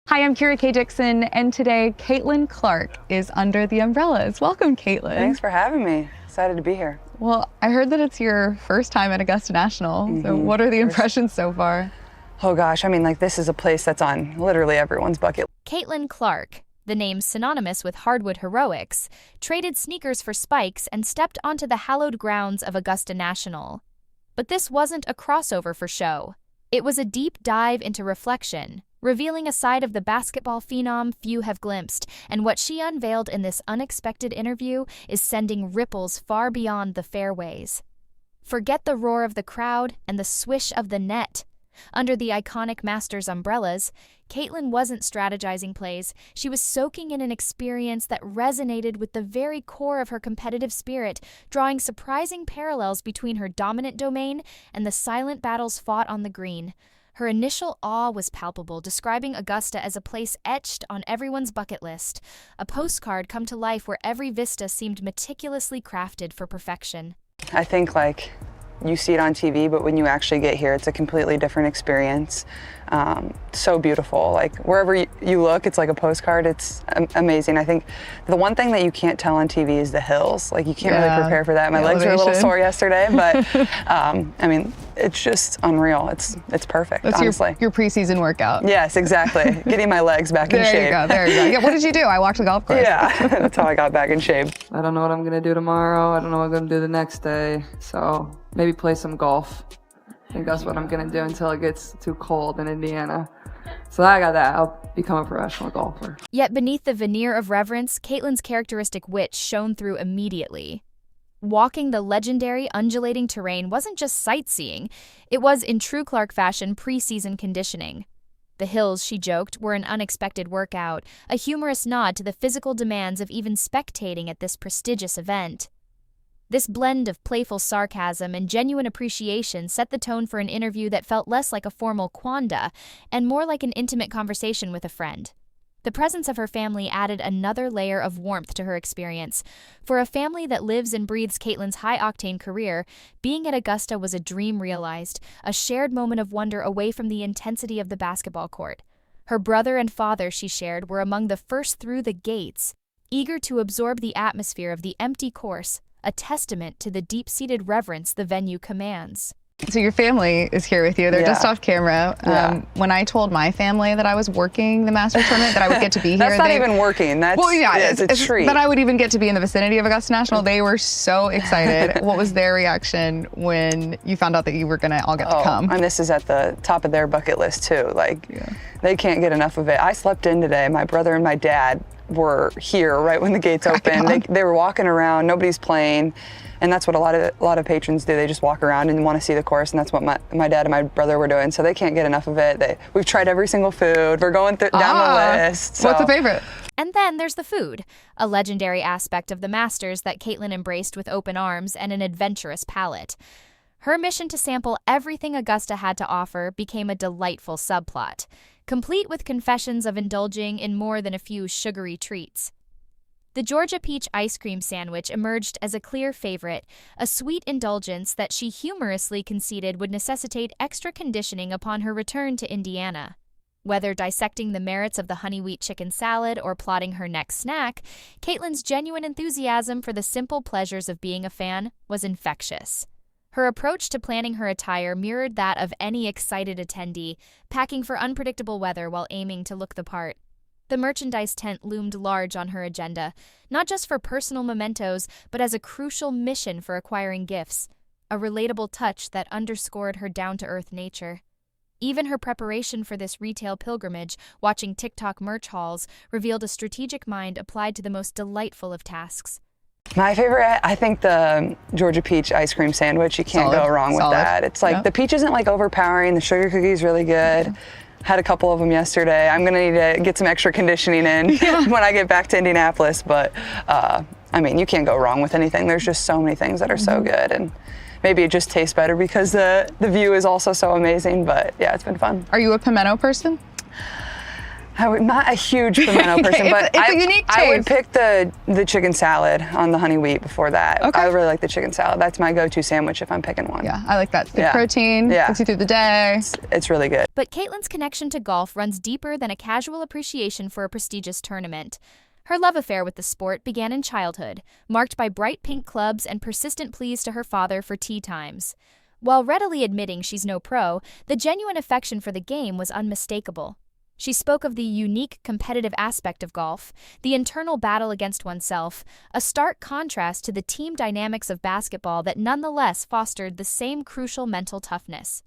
Hi, I'm Kira K. Dixon, and today Caitlin Clark is under the umbrellas. Welcome, Caitlin. Thanks for having me. Excited to be here. Well, I heard that it's your first time at Augusta National. So what are the impressions so far? Oh gosh, I mean, this is a place that's on literally everyone's bucket. Caitlin Clark, the name synonymous with hardwood heroics, traded sneakers for spikes and stepped onto the hallowed grounds of Augusta National. But this wasn't a crossover for show. It was a deep dive into reflection, revealing a side of the basketball phenom few have glimpsed, and what she unveiled in this unexpected interview is sending ripples far beyond the fairways. Forget the roar of the crowd and the swish of the net. Under the iconic Masters umbrellas, Caitlin wasn't strategizing plays. She was soaking in an experience that resonated with the very core of her competitive spirit, drawing surprising parallels between her dominant domain and the silent battles fought on the green. Her initial awe was palpable, describing Augusta as a place etched on everyone's bucket list, a postcard come to life where every vista seemed meticulously crafted for perfection. I think you see it on TV, but when you actually get here, it's a completely different experience. So beautiful. Wherever you look, it's like a postcard. It's amazing. I think the one thing that you can't tell on TV is the hills. You can't really prepare for that. My legs were a little sore yesterday, but I mean, it's just unreal. It's perfect, That's honestly. Your preseason workout. Yes, exactly. Getting my legs back in shape. There you go. Yeah, what did you do? I walked the golf course. Yeah, that's how I got back in shape. I don't know what I'm gonna do tomorrow. I don't know what I'm gonna do the next day. So maybe play some golf. I think that's what I'm gonna do until it gets too cold in Indiana. So I got that. I'll become a professional golfer. Yet beneath the veneer of reverence, Caitlin's characteristic wit shone through immediately. Walking the legendary undulating terrain wasn't just sightseeing. It was, in true Clark fashion, preseason conditioning. The hills, she joked, were an unexpected workout, a humorous nod to the physical demands of even spectating at this prestigious event. This blend of playful sarcasm and genuine appreciation set the tone for an interview that felt less like a formal quanda and more like an intimate conversation with a friend. The presence of her family added another layer of warmth to her experience. For a family that lives and breathes Caitlin's high-octane career, being at Augusta was a dream realized, a shared moment of wonder away from the intensity of the basketball court. Her brother and father, she shared, were among the first through the gates, eager to absorb the atmosphere of the empty course, a testament to the deep-seated reverence the venue commands. So your family is here with you. They're just off camera. When I told my family that I was working the Masters tournament, that I would get to be here. That's not even working. That's, it's a treat. That I would even get to be in the vicinity of Augusta National. They were so excited. What was their reaction when you found out that you were going to all get to come? And this is at the top of their bucket list too. They can't get enough of it. I slept in today. My brother and my dad were here right when the gates opened. They were walking around. Nobody's playing. And that's what a lot of patrons do. They just walk around and want to see the course, and that's what my dad and my brother were doing. So they can't get enough of it. We've tried every single food. We're going down the list. So. What's the favorite? And then there's the food, a legendary aspect of the Masters that Caitlin embraced with open arms and an adventurous palate. Her mission to sample everything Augusta had to offer became a delightful subplot, complete with confessions of indulging in more than a few sugary treats. The Georgia Peach ice cream sandwich emerged as a clear favorite, a sweet indulgence that she humorously conceded would necessitate extra conditioning upon her return to Indiana. Whether dissecting the merits of the honey wheat chicken salad or plotting her next snack, Caitlin's genuine enthusiasm for the simple pleasures of being a fan was infectious. Her approach to planning her attire mirrored that of any excited attendee, packing for unpredictable weather while aiming to look the part. The merchandise tent loomed large on her agenda, not just for personal mementos, but as a crucial mission for acquiring gifts, a relatable touch that underscored her down-to-earth nature. Even her preparation for this retail pilgrimage, watching TikTok merch hauls, revealed a strategic mind applied to the most delightful of tasks. My favorite, I think the Georgia Peach ice cream sandwich. You can't go wrong with that. It's the peach isn't overpowering, the sugar cookie is really good. Had a couple of them yesterday. I'm gonna need to get some extra conditioning in when I get back to Indianapolis, but I mean, you can't go wrong with anything. There's just so many things that are so good, and maybe it just tastes better because the view is also so amazing, but yeah, it's been fun. Are you a pimento person? Not a huge pimento person, but it's a unique I would taste. pick the chicken salad on the honey wheat before that. Okay. I really like the chicken salad. That's my go-to sandwich if I'm picking one. Yeah, I like that. Good Yeah. protein, Yeah. gets you through the day. It's really good. But Caitlin's connection to golf runs deeper than a casual appreciation for a prestigious tournament. Her love affair with the sport began in childhood, marked by bright pink clubs and persistent pleas to her father for tee times. While readily admitting she's no pro, the genuine affection for the game was unmistakable. She spoke of the unique competitive aspect of golf, the internal battle against oneself, a stark contrast to the team dynamics of basketball that nonetheless fostered the same crucial mental toughness.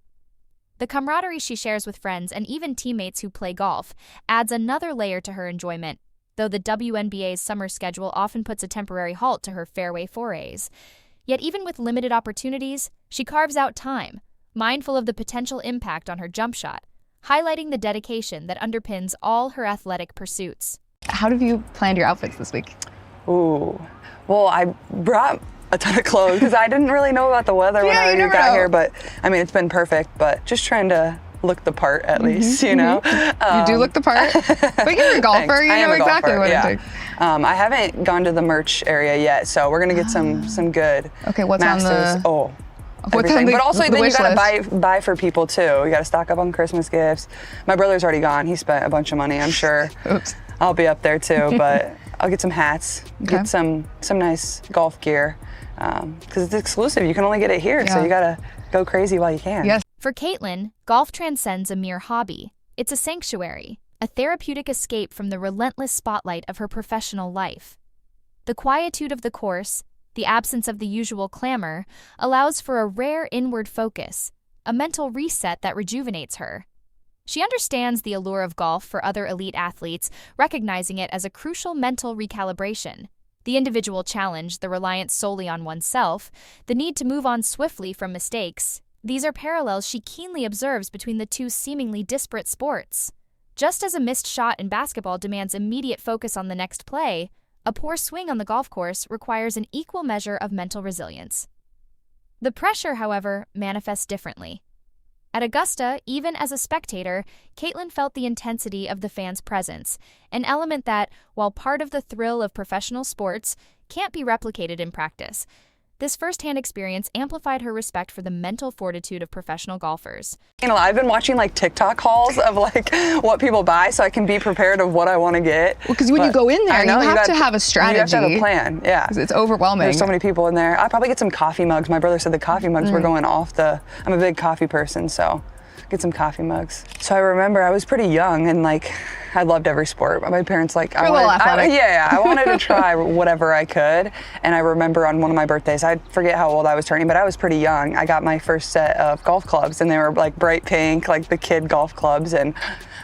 The camaraderie she shares with friends and even teammates who play golf adds another layer to her enjoyment, though the WNBA's summer schedule often puts a temporary halt to her fairway forays. Yet even with limited opportunities, she carves out time, mindful of the potential impact on her jump shot, highlighting the dedication that underpins all her athletic pursuits. How have you planned your outfits this week? Ooh. Well, I brought a ton of clothes because I didn't really know about the weather when Yeah, I you never got know. here, but I mean, it's been perfect, but just trying to look the part at least, you know? You do look the part, but you're a golfer. Thanks. You I am know a exactly golfer, what yeah. it takes. I haven't gone to the merch area yet, so we're gonna get some good Okay, what's on masters. the- What's on Everything. the- But also the then you wish gotta list? buy for people too. You gotta stock up on Christmas gifts. My brother's already gone. He spent a bunch of money, I'm sure. Oops. I'll be up there too, but I'll get some hats, Okay. get some nice golf gear, because it's exclusive. You can only get it here, so Yeah. you gotta go crazy while you can. Yes. For Caitlin, golf transcends a mere hobby. It's a sanctuary, a therapeutic escape from the relentless spotlight of her professional life. The quietude of the course, the absence of the usual clamor, allows for a rare inward focus, a mental reset that rejuvenates her. She understands the allure of golf for other elite athletes, recognizing it as a crucial mental recalibration. The individual challenge, the reliance solely on oneself, the need to move on swiftly from mistakes, these are parallels she keenly observes between the two seemingly disparate sports. Just as a missed shot in basketball demands immediate focus on the next play, a poor swing on the golf course requires an equal measure of mental resilience. The pressure, however, manifests differently. At Augusta, even as a spectator, Caitlin felt the intensity of the fans' presence, an element that, while part of the thrill of professional sports, can't be replicated in practice. This firsthand experience amplified her respect for the mental fortitude of professional golfers. You know, I've been watching like TikTok hauls of like what people buy, so I can be prepared of what I want to get. Well, because when you But go in there, I know, you have to have a You have to have strategy. a plan. Yeah. 'Cause it's overwhelming. There's so many people in there. I'll probably get some coffee mugs. My brother said the coffee mugs were going off I'm a big coffee person, so get some coffee mugs. So I remember I was pretty young and like I loved every sport. My parents like You're a little athletic. I wanted to try whatever I could. And I remember on one of my birthdays, I forget how old I was turning, but I was pretty young. I got my first set of golf clubs and they were like bright pink, like the kid golf clubs. And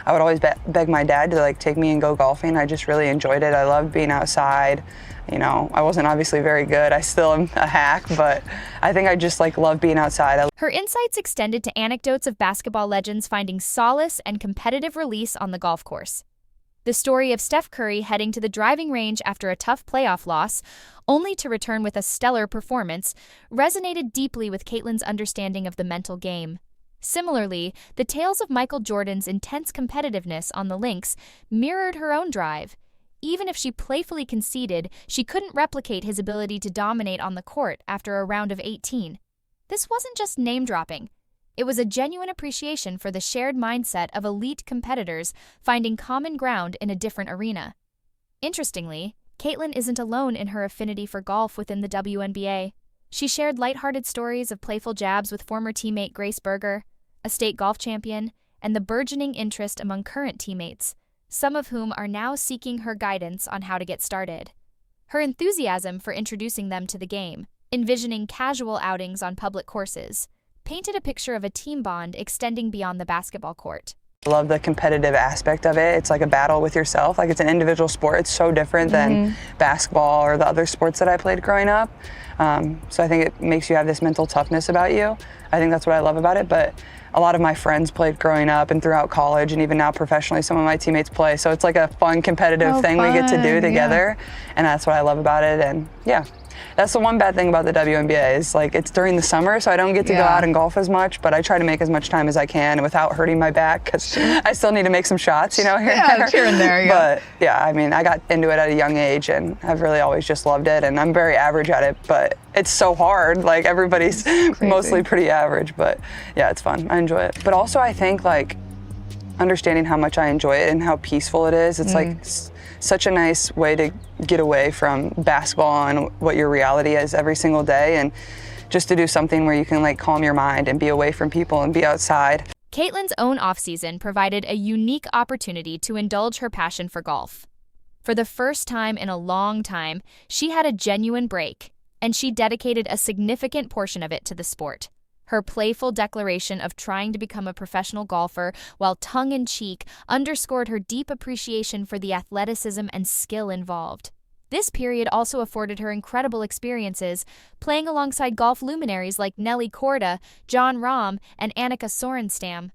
I would always beg my dad to like take me and go golfing. I just really enjoyed it. I loved being outside. You know, I wasn't obviously very good. I still am a hack, but I think I just like love being outside. Her insights extended to anecdotes of basketball legends finding solace and competitive release on the golf course. The story of Steph Curry heading to the driving range after a tough playoff loss, only to return with a stellar performance, resonated deeply with Caitlin's understanding of the mental game. Similarly, the tales of Michael Jordan's intense competitiveness on the links mirrored her own drive. Even if she playfully conceded, she couldn't replicate his ability to dominate on the court after a round of 18. This wasn't just name-dropping. It was a genuine appreciation for the shared mindset of elite competitors finding common ground in a different arena. Interestingly, Caitlin isn't alone in her affinity for golf within the WNBA. She shared lighthearted stories of playful jabs with former teammate Grace Berger, a state golf champion, and the burgeoning interest among current teammates, some of whom are now seeking her guidance on how to get started. Her enthusiasm for introducing them to the game, envisioning casual outings on public courses, painted a picture of a team bond extending beyond the basketball court. I love the competitive aspect of it. It's like a battle with yourself. Like it's an individual sport. It's so different than basketball or the other sports that I played growing up. So I think it makes you have this mental toughness about you. I think that's what I love about it. But a lot of my friends played growing up and throughout college, and even now professionally, some of my teammates play. So it's like a fun competitive thing we get to do together. And that's what I love about it. And yeah, That's the one bad thing about the WNBA is like it's during the summer, so I don't get to go out and golf as much, but I try to make as much time as I can without hurting my back because I still need to make some shots, you know, here and there. But yeah, I mean, I got into it at a young age and I've really always just loved it, and I'm very average at it, but it's so hard. Like everybody's mostly pretty average, but yeah, it's fun. I enjoy it. But also I think like understanding how much I enjoy it and how peaceful it is, it's like such a nice way to get away from basketball and what your reality is every single day, and just to do something where you can like calm your mind and be away from people and be outside. Caitlin's own offseason provided a unique opportunity to indulge her passion for golf. For the first time in a long time, she had a genuine break, and she dedicated a significant portion of it to the sport. Her playful declaration of trying to become a professional golfer while tongue-in-cheek underscored her deep appreciation for the athleticism and skill involved. This period also afforded her incredible experiences, playing alongside golf luminaries like Nelly Korda, Jon Rahm, and Annika Sorenstam.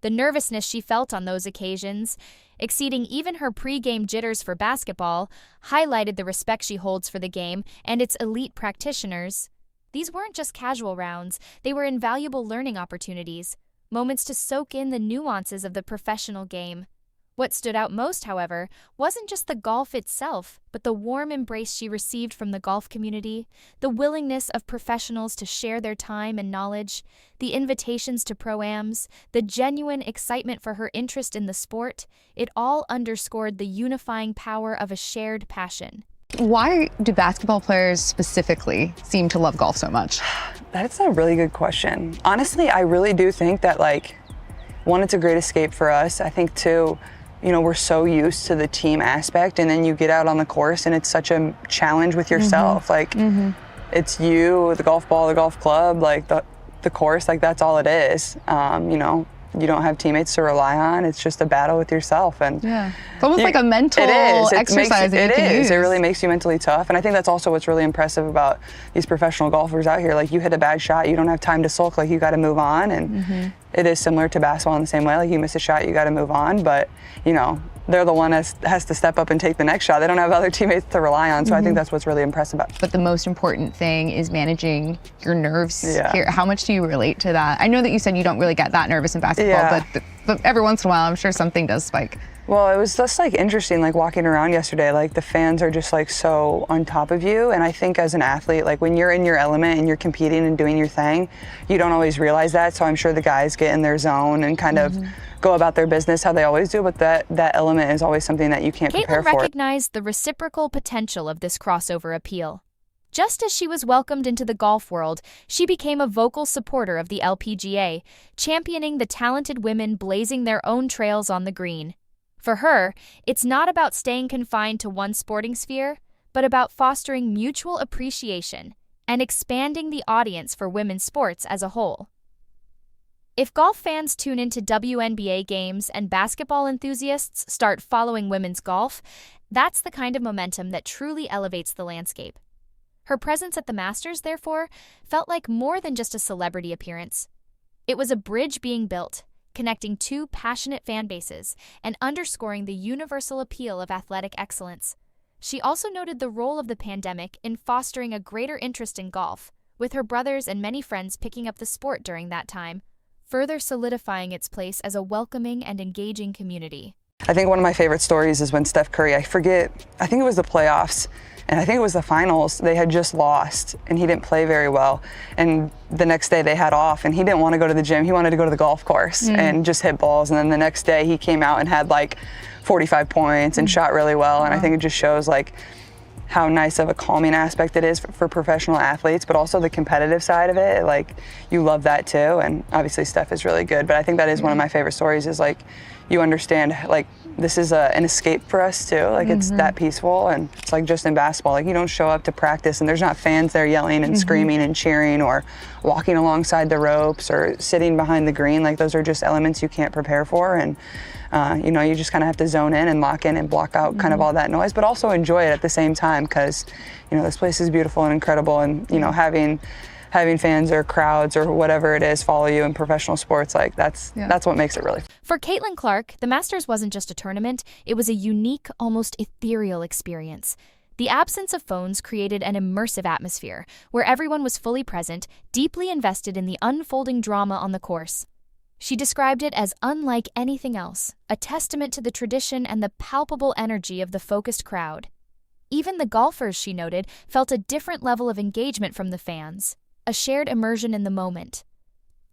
The nervousness she felt on those occasions, exceeding even her pre-game jitters for basketball, highlighted the respect she holds for the game and its elite practitioners. These weren't just casual rounds, they were invaluable learning opportunities, moments to soak in the nuances of the professional game. What stood out most, however, wasn't just the golf itself, but the warm embrace she received from the golf community, the willingness of professionals to share their time and knowledge, the invitations to pro-ams, the genuine excitement for her interest in the sport. It all underscored the unifying power of a shared passion. Why do basketball players specifically seem to love golf so much? That's a really good question. Honestly, I really do think that, like, one, it's a great escape for us. I think, two, you know, we're so used to the team aspect, and then you get out on the course and it's such a challenge with yourself. Like, it's you, the golf ball, the golf club, like the course, like that's all it is. You know, you don't have teammates to rely on. It's just a battle with yourself. And it's almost like a mental exercise that you can use. It really makes you mentally tough. And I think that's also what's really impressive about these professional golfers out here. Like, you hit a bad shot, you don't have time to sulk. Like, you got to move on. And it is similar to basketball in the same way. Like, you miss a shot, you got to move on. But, you know, they're the one that has to step up and take the next shot. They don't have other teammates to rely on. So I think that's what's really impressive about it. But the most important thing is managing your nerves here. How much do you relate to that? I know that you said you don't really get that nervous in basketball, but every once in a while, I'm sure something does spike. Well, it was just like interesting, like walking around yesterday, like the fans are just like so on top of you. And I think as an athlete, like when you're in your element and you're competing and doing your thing, you don't always realize that. So I'm sure the guys get in their zone and kind of go about their business how they always do. But that element is always something that you can't prepare for. Caitlin recognized the reciprocal potential of this crossover appeal. Just as she was welcomed into the golf world, she became a vocal supporter of the LPGA, championing the talented women blazing their own trails on the green. For her, it's not about staying confined to one sporting sphere, but about fostering mutual appreciation and expanding the audience for women's sports as a whole. If golf fans tune into WNBA games and basketball enthusiasts start following women's golf, that's the kind of momentum that truly elevates the landscape. Her presence at the Masters, therefore, felt like more than just a celebrity appearance. It was a bridge being built, connecting two passionate fan bases and underscoring the universal appeal of athletic excellence. She also noted the role of the pandemic in fostering a greater interest in golf, with her brothers and many friends picking up the sport during that time, further solidifying its place as a welcoming and engaging community. I think one of my favorite stories is when Steph Curry, I think it was the playoffs, and I think it was the finals, they had just lost and he didn't play very well. And the next day they had off and he didn't want to go to the gym. He wanted to go to the golf course and just hit balls. And then the next day he came out and had like 45 points and shot really well. And I think it just shows like how nice of a calming aspect it is for professional athletes, but also the competitive side of it. Like, you love that too. And obviously Steph is really good, but I think that is one of my favorite stories is like, you understand like this is an escape for us too. Like it's that peaceful, and it's like just in basketball, like you don't show up to practice and there's not fans there yelling and screaming and cheering or walking alongside the ropes or sitting behind the green. Like those are just elements you can't prepare for. And you know, you just kind of have to zone in and lock in and block out kind of all that noise, but also enjoy it at the same time because, you know, this place is beautiful and incredible, and, you know, having fans or crowds or whatever it is follow you in professional sports, like that's what makes it really fun. For Caitlin Clark, the Masters wasn't just a tournament, it was a unique, almost ethereal experience. The absence of phones created an immersive atmosphere where everyone was fully present, deeply invested in the unfolding drama on the course. She described it as unlike anything else, a testament to the tradition and the palpable energy of the focused crowd. Even the golfers, she noted, felt a different level of engagement from the fans, a shared immersion in the moment.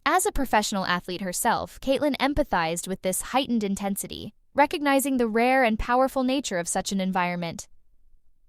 As a professional athlete herself, Caitlin empathized with this heightened intensity, recognizing the rare and powerful nature of such an environment.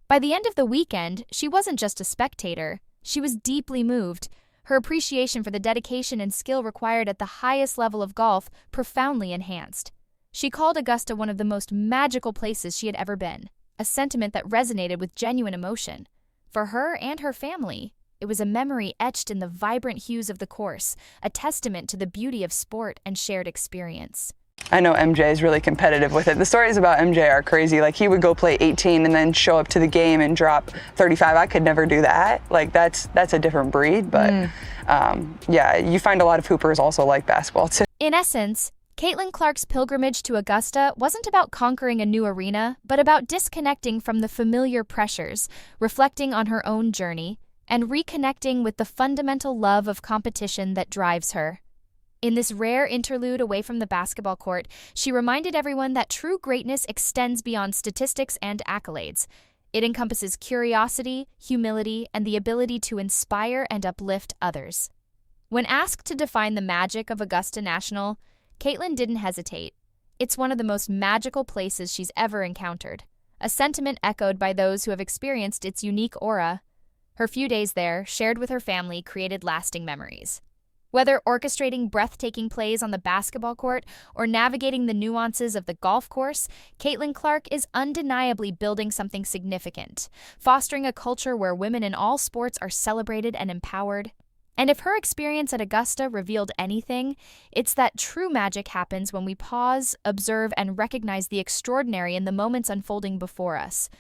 By the end of the weekend, she wasn't just a spectator, she was deeply moved, her appreciation for the dedication and skill required at the highest level of golf profoundly enhanced. She called Augusta one of the most magical places she had ever been, a sentiment that resonated with genuine emotion. For her and her family, it was a memory etched in the vibrant hues of the course, a testament to the beauty of sport and shared experience. I know MJ is really competitive with it. The stories about MJ are crazy. Like, he would go play 18 and then show up to the game and drop 35. I could never do that. Like, that's a different breed. But yeah, you find a lot of hoopers also like basketball too. In essence, Caitlin Clark's pilgrimage to Augusta wasn't about conquering a new arena, but about disconnecting from the familiar pressures, reflecting on her own journey, and reconnecting with the fundamental love of competition that drives her. In this rare interlude away from the basketball court, she reminded everyone that true greatness extends beyond statistics and accolades. It encompasses curiosity, humility, and the ability to inspire and uplift others. When asked to define the magic of Augusta National, Caitlin didn't hesitate. It's one of the most magical places she's ever encountered, a sentiment echoed by those who have experienced its unique aura. Her few days there, shared with her family, created lasting memories. Whether orchestrating breathtaking plays on the basketball court or navigating the nuances of the golf course, Caitlin Clark is undeniably building something significant, fostering a culture where women in all sports are celebrated and empowered. And if her experience at Augusta revealed anything, it's that true magic happens when we pause, observe, and recognize the extraordinary in the moments unfolding before us.